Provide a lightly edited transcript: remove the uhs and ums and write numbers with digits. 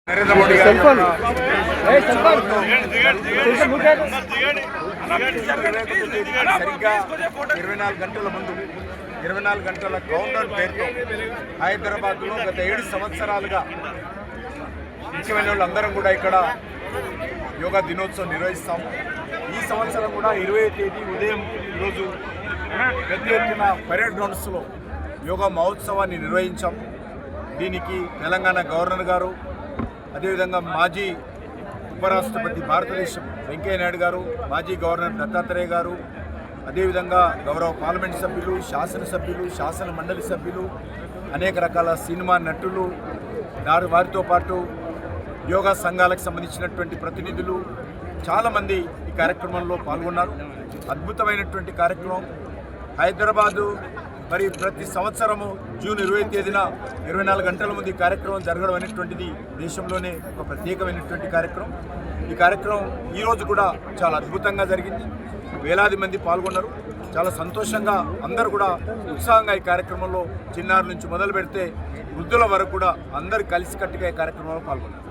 నరేంద్ర మోడీ గారి సరిగ్గా 24 గంటల ముందు 24 గంటల కౌంటర్ పేరుతో హైదరాబాద్లో గత 7 సంవత్సరాలుగా ముఖ్యమైన వాళ్ళందరం కూడా ఇక్కడ యోగా దినోత్సవం నిర్వహిస్తాము. ఈ సంవత్సరం కూడా 20వ తేదీ ఉదయం ఈరోజు పెద్ద ఎత్తున పరేడ్ గ్రౌండ్స్లో యోగా మహోత్సవాన్ని నిర్వహించాము. దీనికి తెలంగాణ గవర్నర్ గారు, అదేవిధంగా మాజీ ఉపరాష్ట్రపతి భారతదేశం వెంకయ్య నాయుడు గారు, మాజీ గవర్నర్ దత్తాత్రేయ గారు, అదేవిధంగా గౌరవ పార్లమెంట్ సభ్యులు, శాసనసభ్యులు, శాసన మండలి సభ్యులు, అనేక రకాల సినిమా నటులు, వారితో పాటు యోగా సంఘాలకు సంబంధించినటువంటి ప్రతినిధులు చాలామంది ఈ కార్యక్రమంలో పాల్గొన్నారు. అద్భుతమైనటువంటి కార్యక్రమం. హైదరాబాదు మరి ప్రతి సంవత్సరము జూన్ 20వ తేదీన 24 గంటల ముందు ఈ కార్యక్రమం జరగడం అనేటువంటిది దేశంలోనే ఒక ప్రత్యేకమైనటువంటి కార్యక్రమం. ఈ కార్యక్రమం ఈరోజు కూడా చాలా అద్భుతంగా జరిగింది. వేలాది మంది పాల్గొన్నారు. చాలా సంతోషంగా అందరూ కూడా ఉత్సాహంగా ఈ కార్యక్రమంలో చిన్నారి నుంచి మొదలు పెడితే వృద్ధుల వరకు కూడా అందరూ కలిసికట్టుగా ఈ కార్యక్రమంలో పాల్గొన్నారు.